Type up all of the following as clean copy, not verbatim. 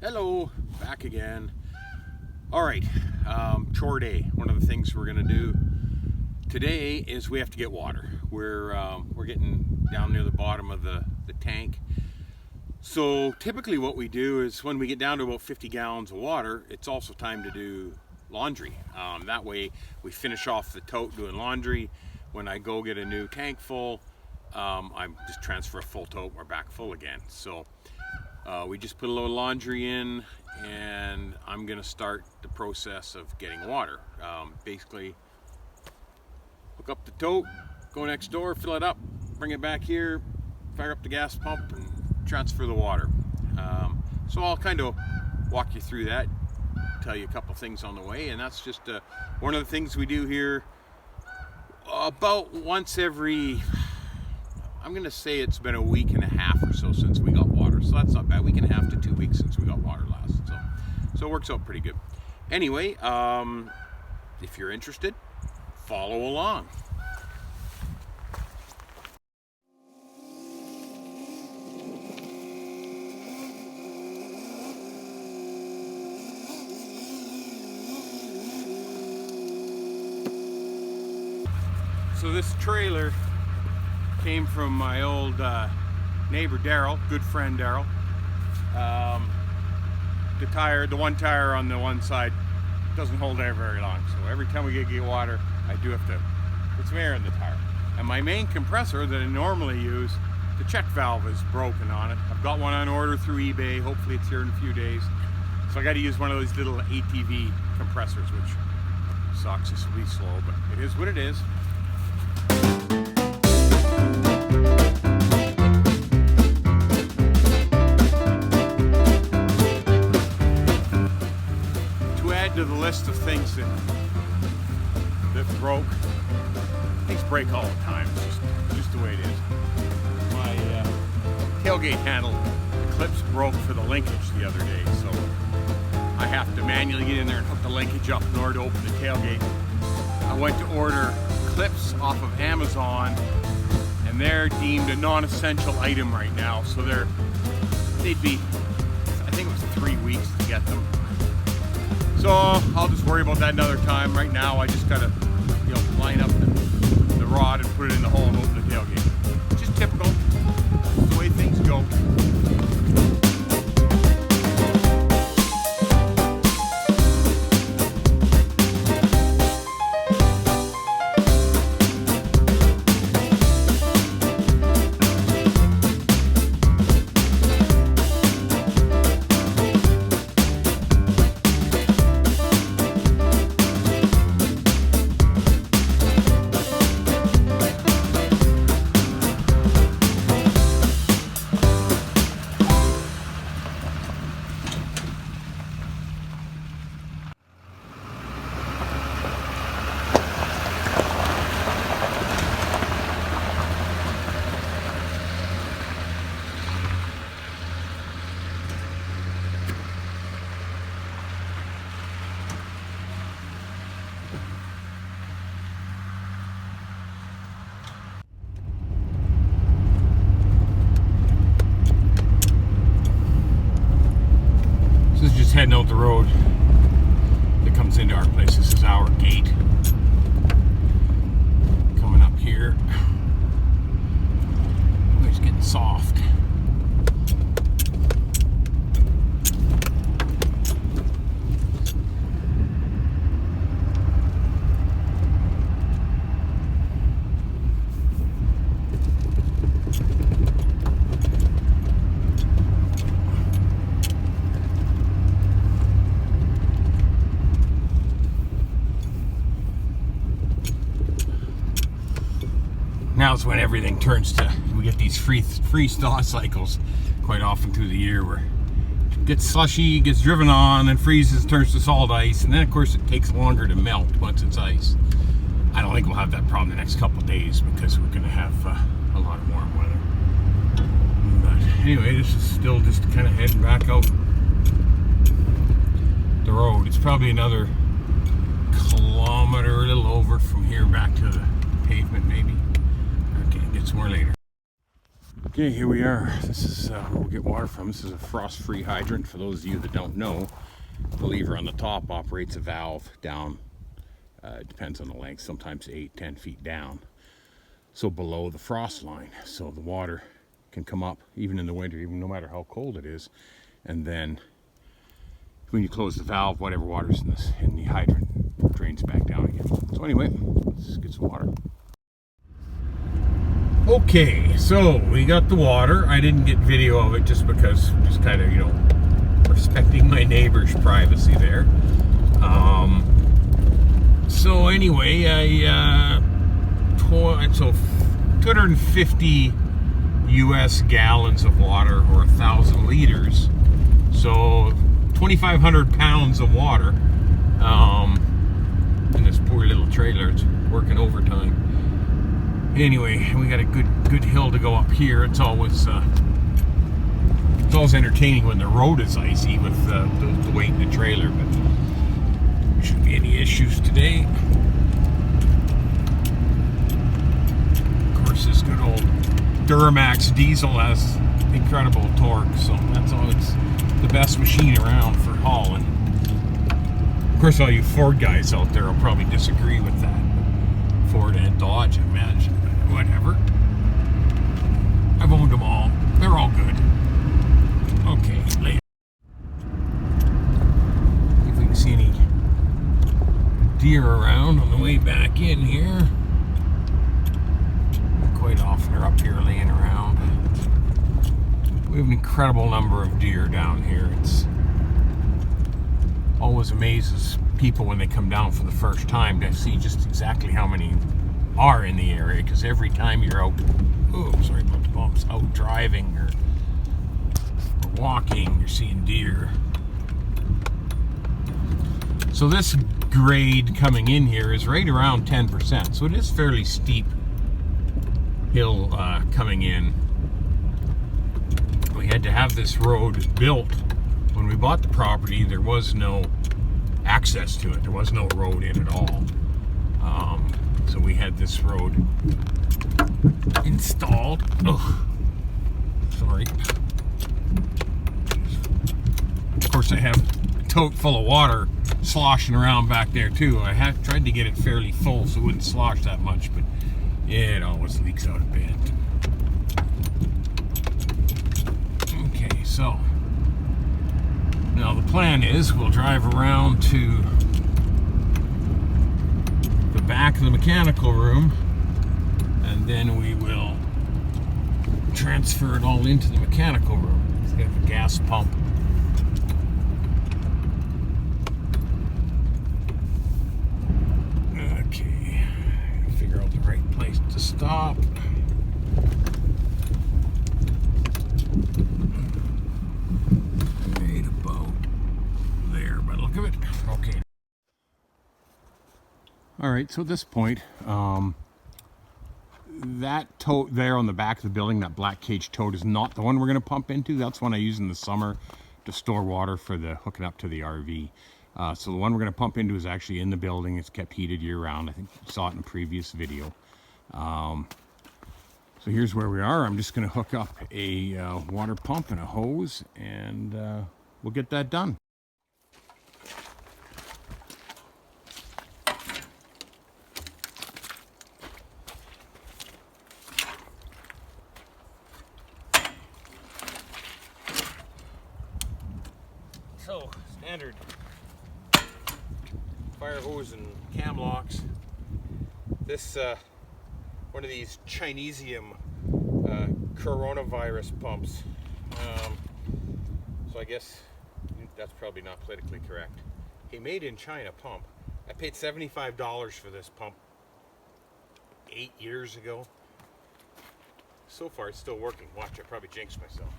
Hello, back again. All right, chore day. One of the things we're gonna do today is we have to get water. We're getting down near the bottom of the tank. So typically what we do is when we get down to about 50 gallons of water, it's also time to do laundry. That way we finish off the tote doing laundry. When I go get a new tank full, I just transfer a full tote, we're back full again. So we just put a little laundry in, and I'm gonna start the process of getting water. Basically, hook up the tote, go next door, fill it up, bring it back here, fire up the gas pump, and transfer the water. So I'll kind of walk you through that, tell you a couple things on the way, and that's just one of the things we do here about once every, I'm gonna say it's been a week and a half or so since we got water, so that's not bad. Week and a half to 2 weeks since we got water last, so it works out pretty good. Anyway, if you're interested, follow along. So this trailer came from my old neighbor Daryl, good friend Daryl. The one tire on the one side doesn't hold air very long, so every time we get water, I do have to put some air in the tire. And my main compressor that I normally use, the check valve is broken on it. I've got one on order through eBay. Hopefully it's here in a few days. So I got to use one of those little ATV compressors, which sucks. This will be slow, but it is what it is. To the list of things that broke. Things break all the time. It's just the way it is. My tailgate handle, the clips broke for the linkage the other day, so I have to manually get in there and hook the linkage up in order to open the tailgate. I went to order clips off of Amazon, and they're deemed a non-essential item right now, so they'd be, I think it was 3 weeks to get them. So I'll just worry about that another time. Right now I just gotta, line up the rod and put it in the hole and open the tailgate. Just typical, the way things go. Heading out the road that comes into our place. This is our gate. Coming up here. It's getting soft. Now's when everything turns to, we get these freeze thaw cycles quite often through the year where it gets slushy, gets driven on, and freezes, turns to solid ice, and then of course it takes longer to melt once it's ice. I don't think we'll have that problem the next couple of days because we're going to have a lot of warm weather. But anyway, this is still just kind of heading back out the road. It's probably another kilometer, a little over from here back to the pavement maybe. Okay, get some more later. Okay, here we are. This is where we'll get water from. This is a frost-free hydrant. For those of you that don't know, the lever on the top operates a valve down. It depends on the length, sometimes 8-10 feet down. So below the frost line. So the water can come up even in the winter, even no matter how cold it is. And then when you close the valve, whatever water's in the hydrant drains back down again. So anyway, let's get some water. Okay, so we got the water. I didn't get video of it just because, just kind of, you know, respecting my neighbor's privacy there. So anyway, so 250 US gallons of water, or 1,000 liters. So 2,500 pounds of water in this poor little trailer. It's working overtime. Anyway, we got a good hill to go up here. It's always entertaining when the road is icy with the weight in the trailer, but there shouldn't be any issues today. Of course, this good old Duramax diesel has incredible torque, so that's always the best machine around for hauling. Of course, all you Ford guys out there will probably disagree with that. Ford and Dodge, I imagine. Whatever. I've owned them all. They're all good. Okay, later. See if we can see any deer around on the way back in here. Quite often they're up here laying around. We have an incredible number of deer down here. It's always amazes people when they come down for the first time to see just exactly how many are in the area, because every time you're out, oh, sorry about the bumps, out driving or walking, you're seeing deer. So this grade coming in here is right around 10%, so it is fairly steep hill coming in. We had to have this road built. When we bought the property, there was no access to it. There was no road in at all. So we had this road installed. Oh, sorry. Of course, I have a tote full of water sloshing around back there too. I have tried to get it fairly full so it wouldn't slosh that much, but it always leaks out a bit. Okay, so now the plan is we'll drive around to the back of the mechanical room, and then we will transfer it all into the mechanical room. We have a gas pump. Okay, figure out the right place to stop. Right about there, by the look of it. Okay. All right, so at this point, that tote there on the back of the building, that black cage tote, is not the one we're going to pump into. That's one I use in the summer to store water for the hooking up to the RV. So the one we're going to pump into is actually in the building. It's kept heated year round. I think you saw it in a previous video. So here's where we are. I'm just going to hook up a water pump and a hose, and we'll get that done. So, standard fire hose and cam locks. This one of these Chinesium coronavirus pumps. So I guess that's probably not politically correct. A made in China pump. I paid $75 for this pump 8 years ago. So far it's still working. Watch, I probably jinxed myself.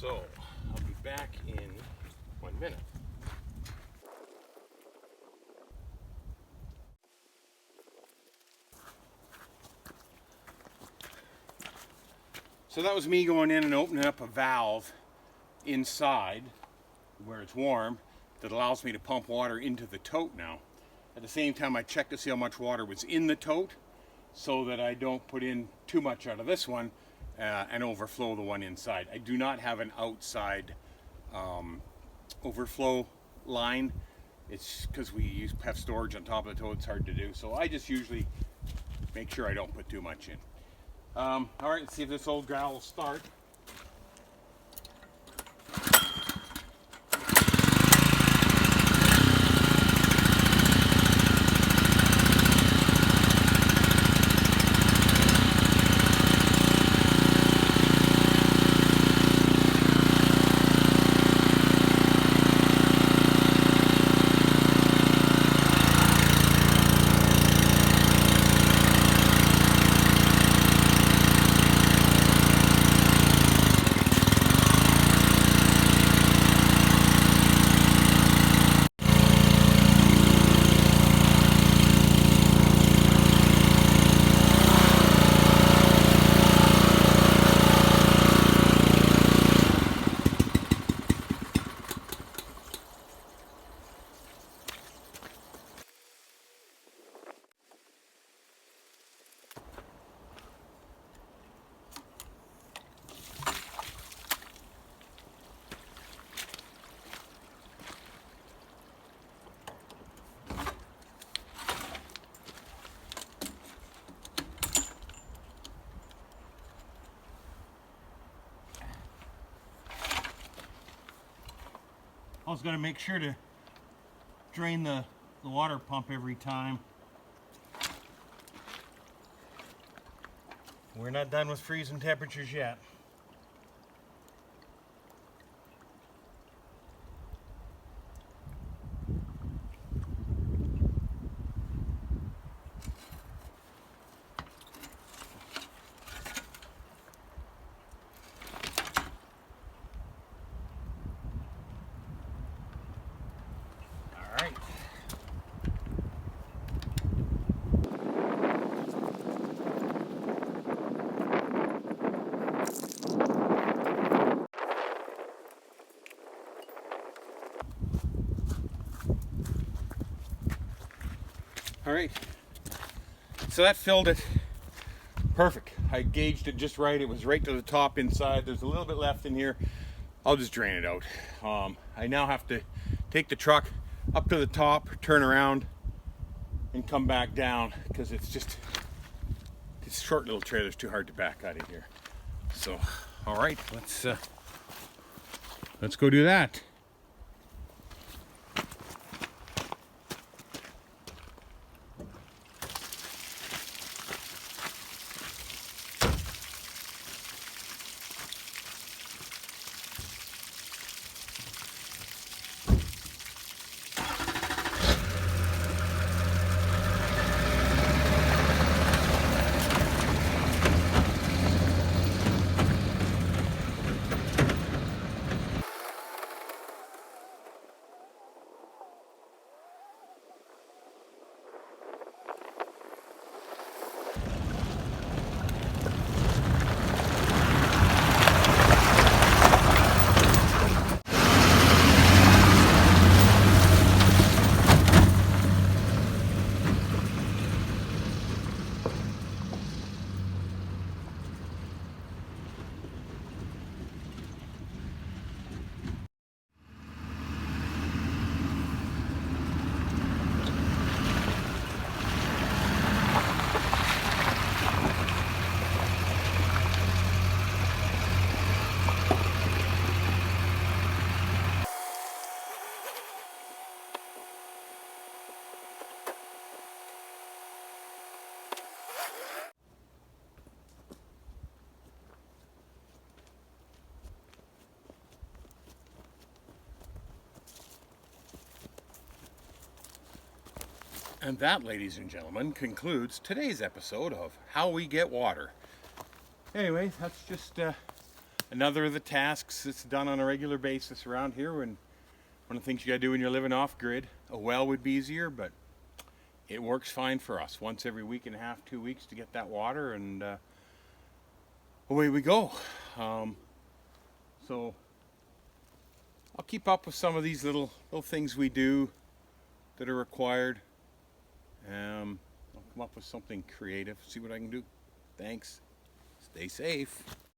So I'll be back in 1 minute. So that was me going in and opening up a valve inside where it's warm that allows me to pump water into the tote now. At the same time, I checked to see how much water was in the tote so that I don't put in too much out of this one and overflow the one inside. I do not have an outside overflow line. It's because we have storage on top of the tote, it's hard to do. So I just usually make sure I don't put too much in. All right, let's see if this old gal will start. I was going to make sure to drain the water pump every time. We're not done with freezing temperatures yet. All right, so that filled it perfect. I gauged it just right. It was right to the top inside. There's a little bit left in here. I'll just drain it out. I now have to take the truck up to the top, turn around, and come back down because it's just, this short little trailer's too hard to back out of here. So, all right, let's go do that. And that, ladies and gentlemen, concludes today's episode of How We Get Water. Anyway, that's just another of the tasks that's done on a regular basis around here. When one of the things you gotta do when you're living off grid. A well would be easier, but it works fine for us. Once every week and a half, 2 weeks to get that water, and away we go. So I'll keep up with some of these little things we do that are required. I'll come up with something creative, see what I can do. Thanks. Stay safe.